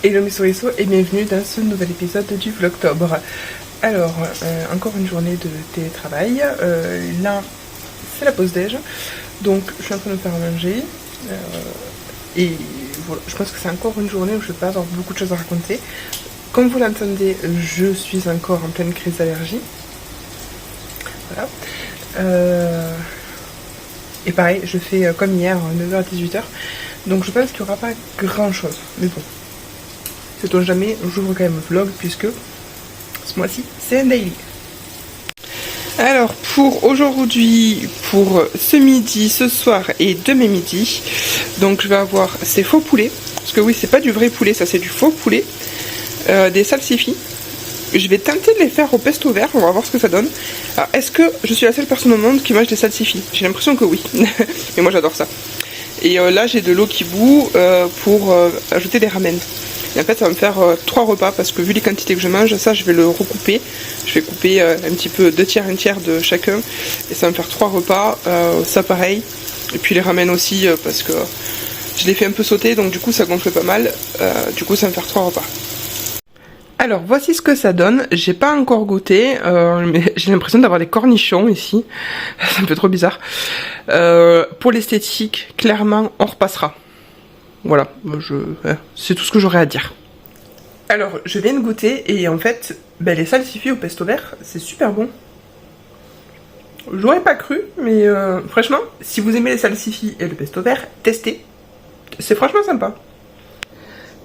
Hello mes souriceaux et bienvenue dans ce nouvel épisode du Vlogtober. Alors, encore une journée de télétravail. Là, c'est la pause déj. Donc, je suis en train de me faire manger. Et voilà, je pense que c'est encore une journée où je vais pas avoir beaucoup de choses à raconter. Comme vous l'entendez, je suis encore en pleine crise d'allergie. Voilà. Et pareil, je fais comme hier, 9h à 18h. Donc, je pense qu'il n'y aura pas grand chose. Mais bon. Sait-on jamais, j'ouvre quand même le vlog puisque ce mois-ci c'est un daily. Alors pour aujourd'hui, pour ce midi, ce soir et demain midi, donc je vais avoir ces faux poulets, parce que oui c'est pas du vrai poulet, ça c'est du faux poulet, des salsifis. Je vais tenter de les faire au pesto vert, on va voir ce que ça donne. Alors est-ce que je suis la seule personne au monde qui mange des salsifis? J'ai l'impression que oui, et moi j'adore ça. Et là j'ai de l'eau qui bout pour ajouter des ramen. Et en fait ça va me faire 3 repas parce que vu les quantités que je mange, ça je vais le recouper. Je vais couper un petit peu 2 tiers, 1 tiers de chacun. Et ça va me faire 3 repas, ça pareil. Et puis les ramen aussi parce que je les fais un peu sauter donc du coup ça gonfle pas mal. Du coup ça va me faire 3 repas. Alors voici ce que ça donne, j'ai pas encore goûté, mais j'ai l'impression d'avoir des cornichons ici, c'est un peu trop bizarre. Pour l'esthétique, clairement on repassera. Voilà, c'est tout ce que j'aurais à dire. Alors je viens de goûter et en fait, les salsifis au pesto vert, c'est super bon. J'aurais pas cru, mais franchement, si vous aimez les salsifis et le pesto vert, testez, c'est franchement sympa.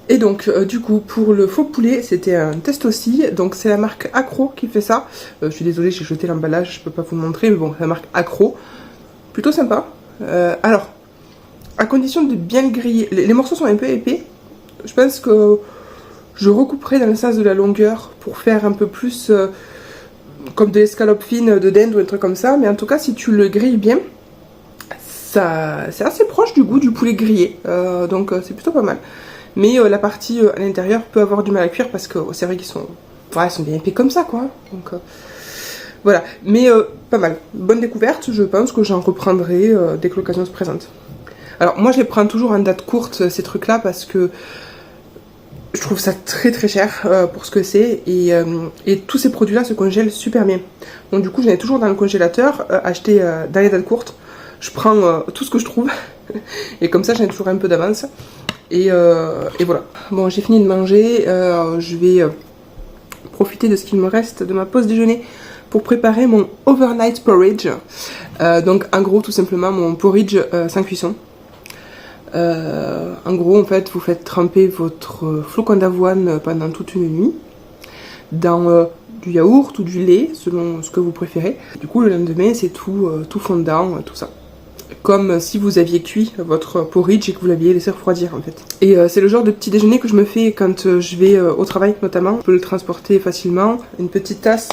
Et donc du coup pour le faux poulet c'était un test aussi, donc c'est la marque Accro qui fait ça. Je suis désolée, j'ai jeté l'emballage, je peux pas vous le montrer, mais bon c'est la marque Accro, plutôt sympa. Alors à condition de bien le griller, les morceaux sont un peu épais, je pense que je recouperai dans le sens de la longueur pour faire un peu plus comme de l'escalope fine de dinde ou un truc comme ça, mais en tout cas si tu le grilles bien, c'est assez proche du goût du poulet grillé, donc c'est plutôt pas mal. Mais la partie à l'intérieur peut avoir du mal à cuire parce que c'est vrai qu'ils sont, ils sont bien épais comme ça quoi. Donc voilà, mais pas mal. Bonne découverte, je pense que j'en reprendrai dès que l'occasion se présente. Alors moi je les prends toujours en date courte ces trucs là parce que je trouve ça très très cher pour ce que c'est et tous ces produits là se congèlent super bien. Donc du coup j'en ai toujours dans le congélateur, acheté dans les dates courtes. Je prends tout ce que je trouve et comme ça j'en ai toujours un peu d'avance. Et voilà. Bon, j'ai fini de manger. Je vais profiter de ce qu'il me reste de ma pause déjeuner pour préparer mon overnight porridge. Donc, en gros, tout simplement, mon porridge sans cuisson. En gros, en fait, vous faites tremper votre flocon d'avoine pendant toute une nuit dans du yaourt ou du lait, selon ce que vous préférez. Du coup, le lendemain, c'est tout fondant, tout ça. Comme si vous aviez cuit votre porridge et que vous l'aviez laissé refroidir en fait. Et c'est le genre de petit déjeuner que je me fais quand je vais au travail notamment. Je peux le transporter facilement. Une petite tasse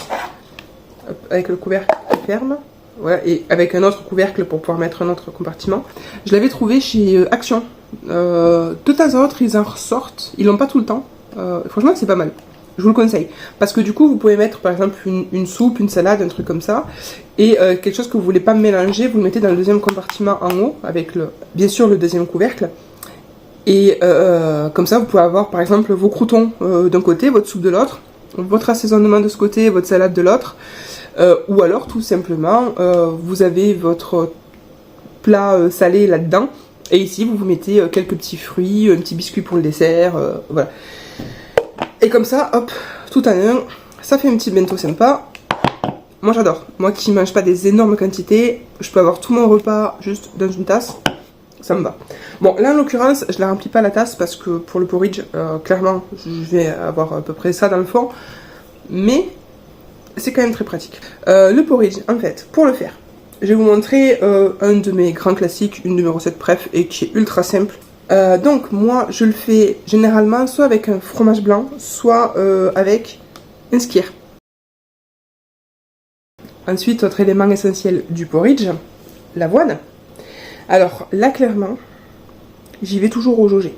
avec le couvercle ferme. Voilà, et avec un autre couvercle pour pouvoir mettre un autre compartiment. Je l'avais trouvé chez Action. De temps à autre ils en ressortent. Ils l'ont pas tout le temps. Franchement c'est pas mal. Je vous le conseille. Parce que du coup, vous pouvez mettre par exemple une soupe, une salade, un truc comme ça. Et quelque chose que vous voulez pas mélanger, vous le mettez dans le deuxième compartiment en haut, avec bien sûr le deuxième couvercle. Et comme ça, vous pouvez avoir par exemple vos croûtons d'un côté, votre soupe de l'autre, votre assaisonnement de ce côté, votre salade de l'autre. Ou alors tout simplement, vous avez votre plat salé là-dedans. Et ici, vous mettez quelques petits fruits, un petit biscuit pour le dessert, voilà. Et comme ça, hop, tout en un, ça fait un petit bento sympa. Moi j'adore. Moi qui mange pas des énormes quantités, je peux avoir tout mon repas juste dans une tasse. Ça me va. Bon, là en l'occurrence, je la remplis pas la tasse parce que pour le porridge, clairement, je vais avoir à peu près ça dans le fond. Mais c'est quand même très pratique. Le porridge, en fait, pour le faire, je vais vous montrer un de mes grands classiques, une de mes recettes préf et qui est ultra simple. Donc moi je le fais généralement soit avec un fromage blanc, soit avec un skyr. Ensuite, autre élément essentiel du porridge, l'avoine. Alors là clairement, j'y vais toujours au jaugé.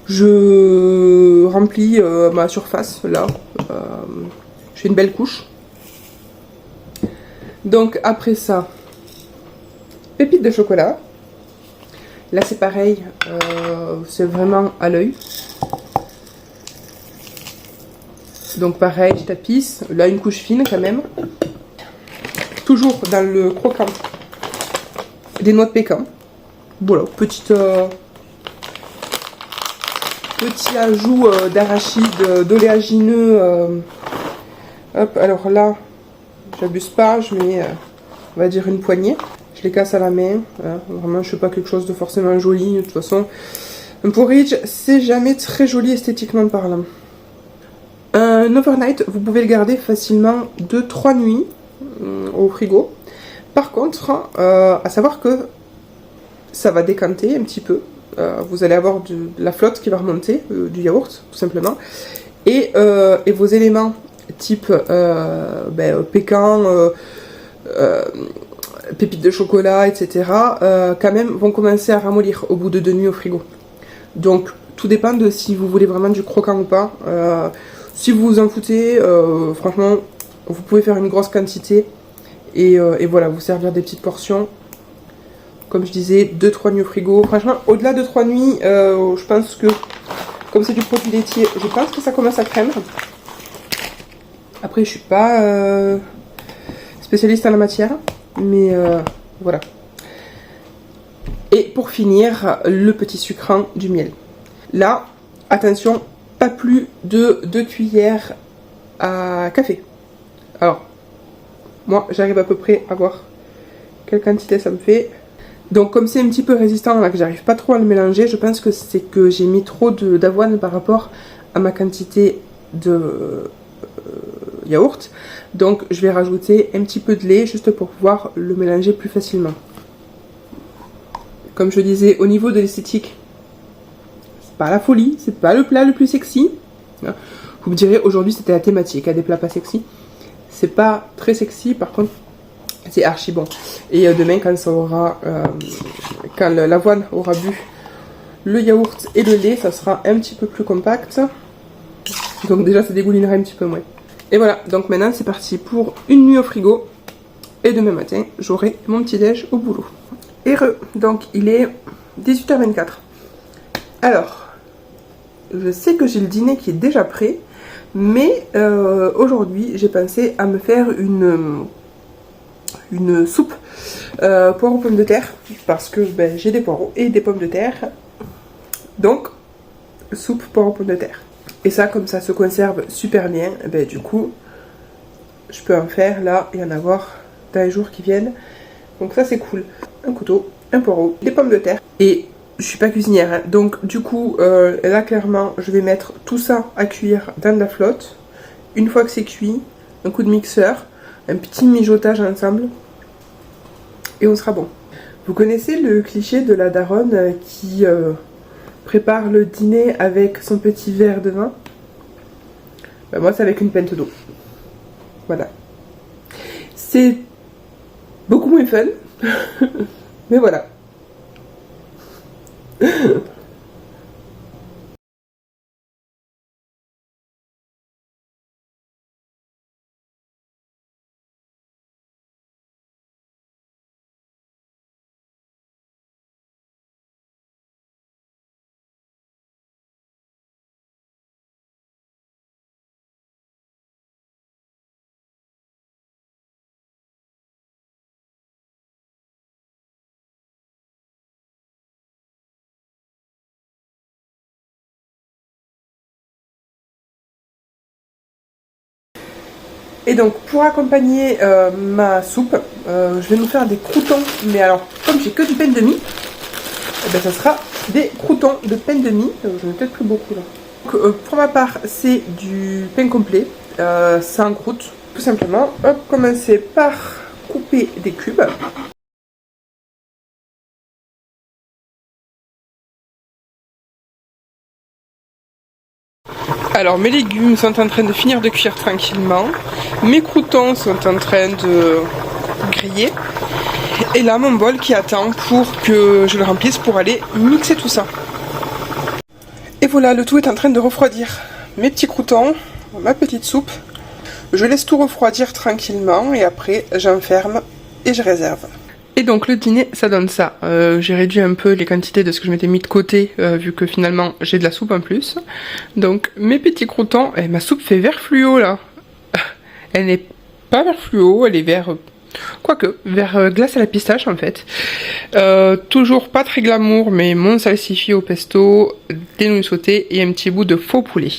Je remplis ma surface là, je fais une belle couche. Donc après ça, pépites de chocolat. Là c'est pareil, c'est vraiment à l'œil. Donc pareil, je tapisse. Là une couche fine quand même. Toujours dans le croquant des noix de pécan. Voilà, petit ajout d'arachide, d'oléagineux. Hop, alors là, j'abuse pas, je mets, on va dire, une poignée. Je les casse à la main. Voilà. Vraiment, je fais pas quelque chose de forcément joli. De toute façon, un porridge, c'est jamais très joli esthétiquement parlant. Un overnight, vous pouvez le garder facilement 2-3 nuits au frigo. Par contre, à savoir que ça va décanter un petit peu. Vous allez avoir de la flotte qui va remonter, du yaourt tout simplement. Et vos éléments type pécan, pépites de chocolat, etc. Quand même vont commencer à ramollir au bout de 2 nuits au frigo. Donc tout dépend de si vous voulez vraiment du croquant ou pas. Si vous vous en foutez, franchement, vous pouvez faire une grosse quantité et voilà, vous servir des petites portions. Comme je disais, 2-3 nuits au frigo. Franchement, au-delà de 3 nuits, je pense que, comme c'est du produit laitier, je pense que ça commence à craindre. Après, je suis pas spécialiste en la matière, mais voilà. Et pour finir, le petit sucrant du miel. Là, attention, pas plus de 2 cuillères à café. Alors, moi, j'arrive à peu près à voir quelle quantité ça me fait. Donc, comme c'est un petit peu résistant, là, que j'arrive pas trop à le mélanger, je pense que c'est que j'ai mis trop d'avoine par rapport à ma quantité de yaourt. Donc, je vais rajouter un petit peu de lait juste pour pouvoir le mélanger plus facilement. Comme je disais, au niveau de l'esthétique, c'est pas la folie, c'est pas le plat le plus sexy. Vous me direz, aujourd'hui c'était la thématique, des plats pas sexy. C'est pas très sexy, par contre, c'est archi bon. Et demain, quand ça aura, quand l'avoine aura bu le yaourt et le lait, ça sera un petit peu plus compact. Donc déjà, ça dégoulinera un petit peu moins. Et voilà, donc maintenant c'est parti pour une nuit au frigo. Et demain matin, j'aurai mon petit déj au boulot. Donc il est 18h24. Alors, je sais que j'ai le dîner qui est déjà prêt, mais aujourd'hui j'ai pensé à me faire une soupe poireaux pommes de terre, parce que j'ai des poireaux et des pommes de terre, donc soupe poireaux pommes de terre. Et ça, comme ça se conserve super bien, du coup je peux en faire là et en avoir dans les jours qui viennent. Donc ça c'est cool. Un couteau, un poireau, des pommes de terre. Et je suis pas cuisinière, hein. Donc du coup là clairement je vais mettre tout ça à cuire dans de la flotte. Une fois que c'est cuit, un coup de mixeur, un petit mijotage ensemble et on sera bon. Vous connaissez le cliché de la daronne qui prépare le dîner avec son petit verre de vin? Moi c'est avec une pinte d'eau. Voilà. C'est beaucoup moins fun, mais voilà. Et donc pour accompagner ma soupe, je vais nous faire des croûtons. Mais alors, comme j'ai que du pain de mie, ça sera des croûtons de pain de mie. J'en ai peut-être pris beaucoup là. Donc, pour ma part, c'est du pain complet, sans croûte. Tout simplement, hop, commencer par couper des cubes. Alors mes légumes sont en train de finir de cuire tranquillement, mes croûtons sont en train de griller, et là mon bol qui attend pour que je le remplisse pour aller mixer tout ça. Et voilà, le tout est en train de refroidir. Mes petits croûtons, ma petite soupe, je laisse tout refroidir tranquillement et après j'enferme et je réserve. Et donc le dîner, ça donne ça. J'ai réduit un peu les quantités de ce que je m'étais mis de côté, vu que finalement j'ai de la soupe en plus. Donc mes petits croûtons, et ma soupe fait vert fluo là. Elle n'est pas vert fluo, elle est vert... Quoique, vert glace à la pistache en fait. Toujours pas très glamour, mais mon salsifis au pesto, des nouilles sautées et un petit bout de faux poulet.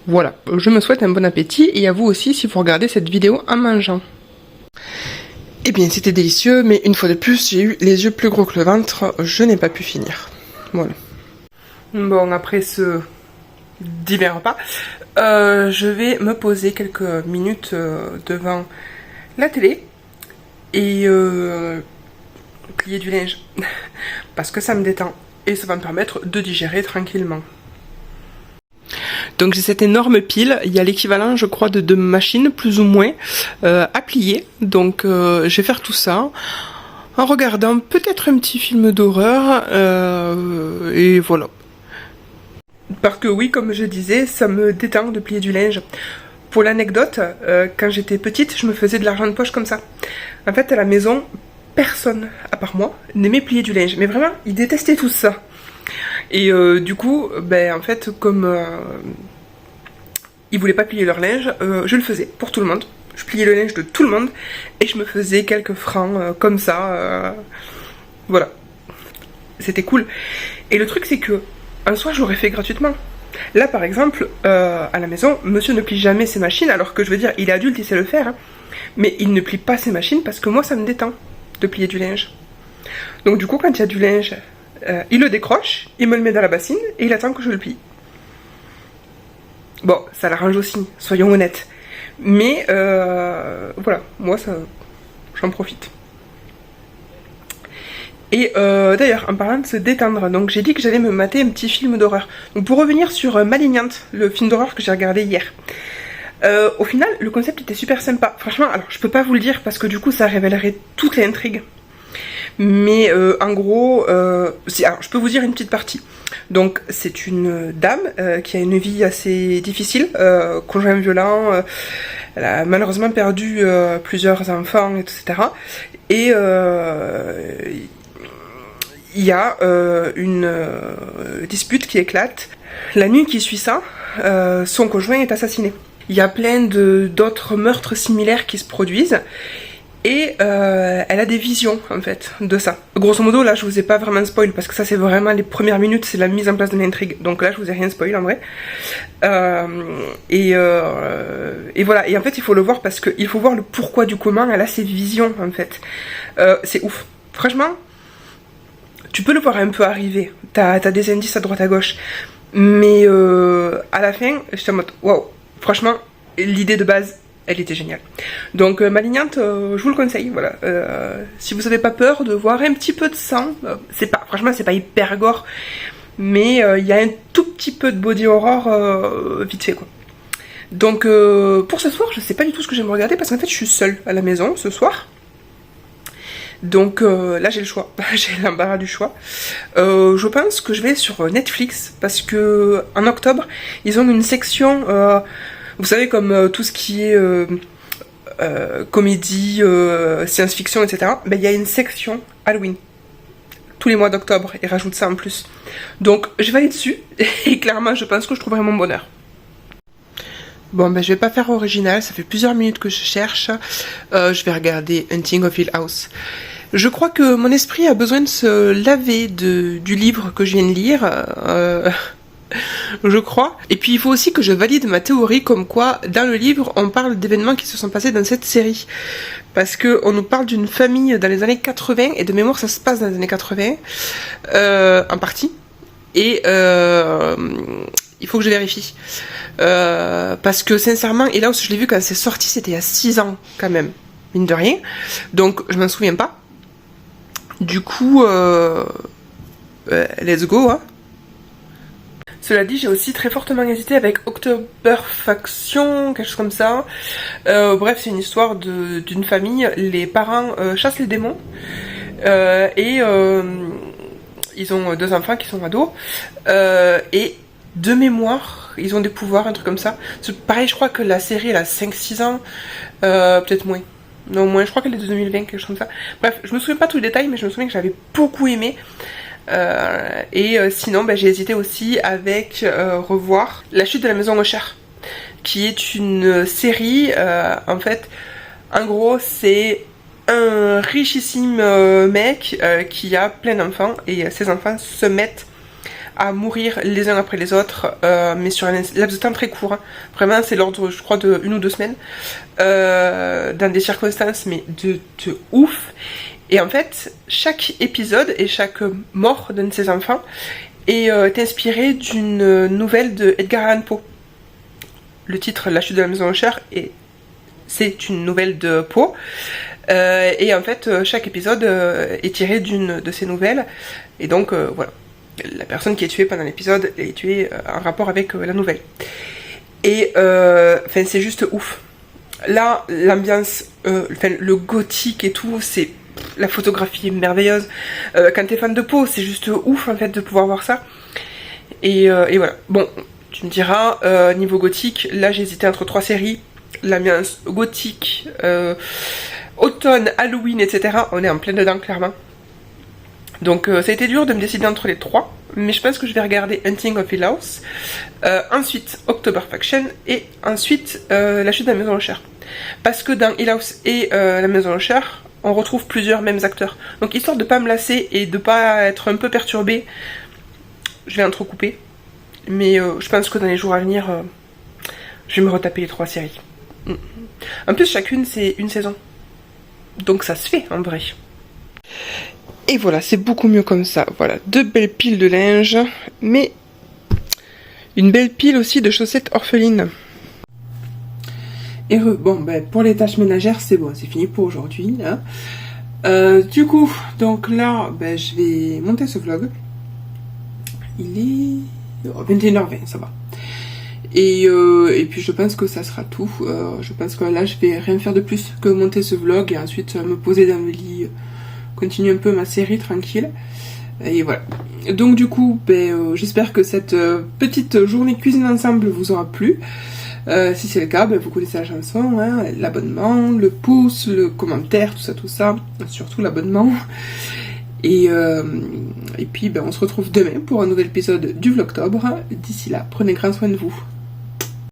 Voilà, je me souhaite un bon appétit et à vous aussi si vous regardez cette vidéo en mangeant. Eh bien c'était délicieux, mais une fois de plus j'ai eu les yeux plus gros que le ventre, je n'ai pas pu finir. Voilà. Bon, après ce divers repas, je vais me poser quelques minutes devant la télé et plier du linge. Parce que ça me détend et ça va me permettre de digérer tranquillement. Donc j'ai cette énorme pile, il y a l'équivalent je crois de 2 machines plus ou moins à plier. Donc je vais faire tout ça en regardant peut-être un petit film d'horreur et voilà. Parce que oui, comme je disais, ça me détend de plier du linge. Pour l'anecdote, quand j'étais petite, je me faisais de l'argent de poche comme ça. En fait à la maison, personne à part moi n'aimait plier du linge. Mais vraiment, ils détestaient tout ça. Et du coup, ben en fait, comme ils voulaient pas plier leur linge, je le faisais pour tout le monde. Je pliais le linge de tout le monde et je me faisais quelques francs comme ça. Voilà. C'était cool. Et le truc c'est que un soir je l'aurais fait gratuitement. Là par exemple, à la maison, monsieur ne plie jamais ses machines, alors que je veux dire, il est adulte, il sait le faire. Hein, mais il ne plie pas ses machines parce que moi ça me détend de plier du linge. Donc du coup quand il y a du linge, il le décroche, il me le met dans la bassine et il attend que je le plie. Bon, ça l'arrange aussi, soyons honnêtes. Mais voilà, moi ça, j'en profite. Et d'ailleurs, en parlant de se détendre, donc j'ai dit que j'allais me mater un petit film d'horreur. Donc pour revenir sur Malignante, le film d'horreur que j'ai regardé hier. Au final, le concept était super sympa. Franchement, alors je peux pas vous le dire parce que du coup ça révélerait toute l'intrigue. Mais en gros, alors, je peux vous dire une petite partie. Donc c'est une dame qui a une vie assez difficile, conjoint violent, elle a malheureusement perdu plusieurs enfants, etc. Et il y a une dispute qui éclate. La nuit qui suit ça, son conjoint est assassiné. Il y a plein d'autres meurtres similaires qui se produisent. Et elle a des visions en fait de ça. Grosso modo là je vous ai pas vraiment spoil parce que ça c'est vraiment les premières minutes, c'est la mise en place de l'intrigue. Donc là je vous ai rien spoil en vrai. Et voilà, et en fait il faut le voir parce qu'il faut voir le pourquoi du comment elle a ces visions en fait. C'est ouf. Franchement, tu peux le voir un peu arriver. T'as des indices à droite à gauche. Mais à la fin, j'étais en mode waouh, franchement, l'idée de base elle était géniale. Donc Malignante, je vous le conseille, voilà. Si vous n'avez pas peur de voir un petit peu de sang, franchement c'est pas hyper gore, mais il y a un tout petit peu de body horror vite fait quoi. Donc pour ce soir, je sais pas du tout ce que j'aime regarder parce qu'en fait je suis seule à la maison ce soir. Donc là j'ai le choix, j'ai l'embarras du choix. Je pense que je vais sur Netflix parce que en octobre ils ont une section... vous savez, comme tout ce qui est comédie, science-fiction, etc. Ben, il y a une section Halloween. Tous les mois d'octobre. Ils rajoutent ça en plus. Donc, je vais aller dessus. Et clairement, je pense que je trouverai mon bonheur. Bon, ben, je vais pas faire original. Ça fait plusieurs minutes que je cherche. Je vais regarder Hunting of Hill House. Je crois que mon esprit a besoin de se laver du livre que je viens de lire. Je crois. Et puis il faut aussi que je valide ma théorie comme quoi dans le livre on parle d'événements qui se sont passés dans cette série. Parce que on nous parle d'une famille dans les années 80 et de mémoire ça se passe dans les années 80 en partie. Et il faut que je vérifie. Parce que sincèrement, et là où je l'ai vu quand c'est sorti, c'était il y a 6 ans quand même, mine de rien. Donc je m'en souviens pas. Du coup, let's go hein. Cela dit, j'ai aussi très fortement hésité avec Octoberfaction, quelque chose comme ça. Bref, c'est une histoire d'une famille. Les parents chassent les démons. Et ils ont 2 enfants qui sont ados. Et de mémoire, ils ont des pouvoirs, un truc comme ça. Pareil, je crois que la série, elle a 5-6 ans. Peut-être moins. Non, au moins, je crois qu'elle est de 2020, quelque chose comme ça. Bref, je me souviens pas tous les détails, mais je me souviens que j'avais beaucoup aimé. Sinon, j'ai hésité aussi avec revoir La chute de la maison Usher, qui est une série, en fait, en gros, c'est un richissime mec qui a plein d'enfants, et ses enfants se mettent à mourir les uns après les autres, mais sur un laps de temps très court, hein. Vraiment c'est l'ordre, je crois, de 1 ou 2 semaines, dans des circonstances mais de ouf. Et en fait chaque épisode et chaque mort d'un de ses enfants est inspiré d'une nouvelle de Edgar Allan Poe. Le titre La chute de la maison Usher, et c'est une nouvelle de Poe. Et en fait chaque épisode est tiré d'une de ces nouvelles, et donc voilà, la personne qui est tuée pendant l'épisode est tuée en rapport avec la nouvelle. Et c'est juste ouf. Là, l'ambiance, le gothique et tout, c'est, la photographie est merveilleuse. Quand t'es fan de Poe, c'est juste ouf en fait de pouvoir voir ça. Et voilà. Bon, tu me diras, niveau gothique, là j'ai hésité entre 3 séries. L'ambiance gothique, automne, Halloween, etc. On est en plein dedans clairement. Donc ça a été dur de me décider entre les 3, mais je pense que je vais regarder Hunting of Hill House, ensuite October Faction, et ensuite La chute de la maison Usher. Parce que dans Hill House et La maison Usher, on retrouve plusieurs mêmes acteurs. Donc histoire de pas me lasser et de pas être un peu perturbée, je vais entrecouper. Mais je pense que dans les jours à venir, je vais me retaper les 3 séries. En plus chacune c'est une saison. Donc ça se fait en vrai. Et voilà, c'est beaucoup mieux comme ça. Voilà, 2 belles piles de linge, mais une belle pile aussi de chaussettes orphelines. Et bon, pour les tâches ménagères, c'est bon, c'est fini pour aujourd'hui. Hein. Du coup, donc là, je vais monter ce vlog. Il est 21h20, ça va. Et puis je pense que ça sera tout. Je pense que là, je vais rien faire de plus que monter ce vlog et ensuite me poser dans le lit, continuer un peu ma série tranquille. Et voilà. Donc du coup, j'espère que cette petite journée cuisine ensemble vous aura plu. Si c'est le cas, vous connaissez la chanson, hein, l'abonnement, le pouce, le commentaire, tout ça. Surtout l'abonnement. Et puis on se retrouve demain pour un nouvel épisode du Vlogtober. D'ici là, prenez grand soin de vous.